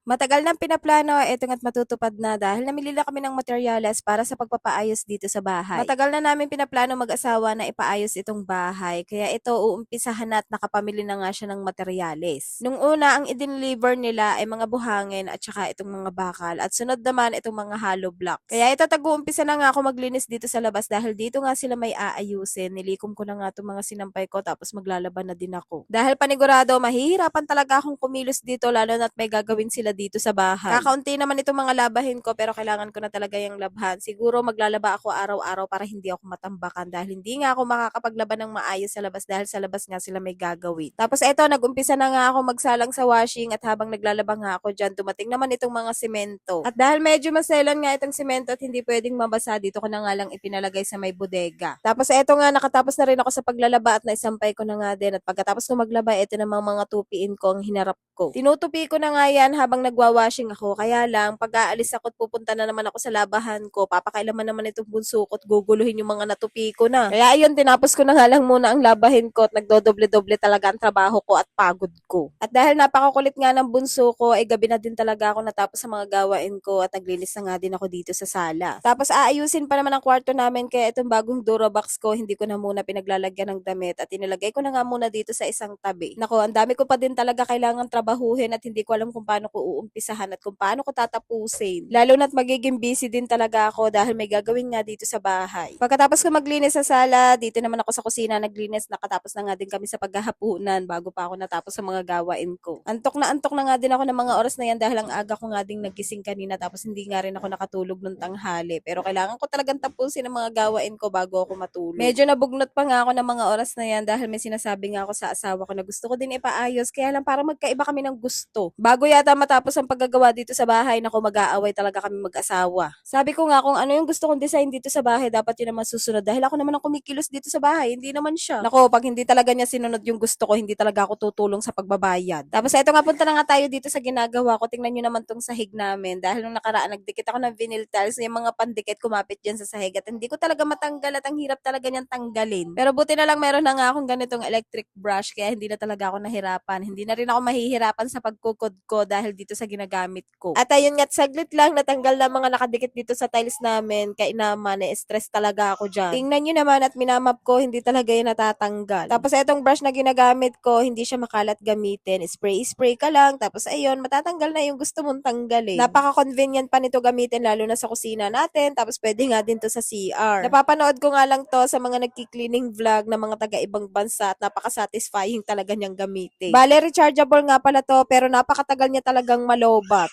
Matagal nang pinaplano, eto nga't matutupad na dahil namili na kami ng materyales para sa pagpapaayos dito sa bahay. Matagal na namin pinaplano mag-asawa na ipaayos itong bahay, kaya ito uumpisahan na at nakapamili na nga siya ng materyales. Nung una, ang i-deliver nila ay mga buhangin at saka itong mga bakal at sunod naman itong mga hollow blocks. Kaya ito tag-uumpisa na nga ako maglinis dito sa labas dahil dito nga sila may aayusin. Nilikom ko na nga itong mga sinampay ko tapos maglalaban na din ako. Dahil panigurado, mahihirapan talaga akong kumilos dito lalo na't may gagawin sila dito sa bahay. Kakaunti naman itong mga labahin ko pero kailangan ko na talaga yung labhan. Siguro maglalaba ako araw-araw para hindi ako matambakan dahil hindi nga ako makakapaglaban ng maayos sa labas dahil sa labas nga sila may gagawin. Tapos eto, nag-umpisa na nga ako magsalang sa washing at habang naglalaba nga ako dyan, dumating naman itong mga semento. At dahil medyo maselan nga itong semento at hindi pwedeng mabasa, dito ko na nga lang ipinalagay sa may bodega. Tapos eto nga, nakatapos na rin ako sa paglalaba at naisampay ko na nga din. At pagkatapos ko maglaba, eto namang mga tupiin ko ang hinarap ko. Tinutupi ko na nga yan habang nagwa-washing ako. Kaya lang, pag aalis ako at pupunta na naman ako sa labahan ko, papakailaman naman itong bunso ko at guguluhin yung mga natupi ko na. Kaya ayun, tinapos ko na nga lang muna ang labahin ko at nagdodoble-doble talaga ang trabaho ko at pagod ko. At dahil napakakulit nga ng bunso ko, ay gabi na din talaga ako natapos sa mga gawain ko at naglinis na nga din ako dito sa sala. Tapos aayusin pa naman ang kwarto namin kaya itong bagong Durabox ko, hindi ko na muna pinaglalagyan ng damit at inilagay ko na nga muna dito sa isang tabi. Nako, ang dami ko pa din talaga kailangan trabahuhin at hindi ko alam kung paano ko uumpisahan at kung paano ko tatapusin. Lalo na't magiging busy din talaga ako dahil may gagawin nga dito sa bahay. Pagkatapos ko maglinis sa sala, dito naman ako sa kusina naglinis. Nakatapos na nga din kami sa paghahapunan bago pa ako natapos sa mga gawain ko. Antok na nga din ako ng mga oras na yan dahil ang aga ko nga ding nagising kanina tapos hindi nga rin ako nakatulog nung tanghali. Pero kailangan ko talagang tapusin ang mga gawain ko bago ako matulog. Medyo nabugnot pa nga ako ng mga oras na yan dahil may sinasabi nga ako sa asawa ko na gusto ko din ipaayos kaya lang para magkaiba kami ng gusto. Bago yata matapos ang paggagawa dito sa bahay, nako mag-aaway talaga kami mag-asawa. Sabi ko nga kung ano yung gusto kong design dito sa bahay, dapat yun naman susunod dahil ako naman ang kumikilos dito sa bahay, hindi naman siya. Nako, pag hindi talaga niya sinunod yung gusto ko, hindi talaga ako tutulong sa pagbabayad. Tapos eto nga, punta na nga tayo dito sa ginagawa ko. Tingnan nyo naman tong sahig namin dahil nung nakaraan nagdikit ako ng vinyl tiles, yung mga pandikit kumapit dyan sa sahig at hindi ko talaga matanggal at ang hirap talaga niyang tanggalin. Pero buti na lang meron na nga akong ganitong electric brush kaya hindi na talaga ako nahirapan. Hindi na rin ako mahihirapan sa pagkukod ko dahil dito sa ginagamit ko. At ayun nga't saglit lang natanggal na mga nakadikit dito sa tiles namin. Kainaman, stress talaga ako dyan. Tingnan nyo naman at minamap ko, hindi talaga yun natatanggal. Tapos etong brush na ginagamit ko, hindi siya makalat gamitin. Spray ka lang. Tapos ayun, matatanggal na yung gusto mong tanggalin. Napaka-convenient pa nito gamitin lalo na sa kusina natin. Tapos pwede nga din to sa CR. Napapanood ko nga lang to sa mga nagki-cleaning vlog na mga taga-ibang bansa at napaka-satisfying talaga niyang gamitin. Bale, rechargeable nga pala to pero napakatagal niya talagang malobat.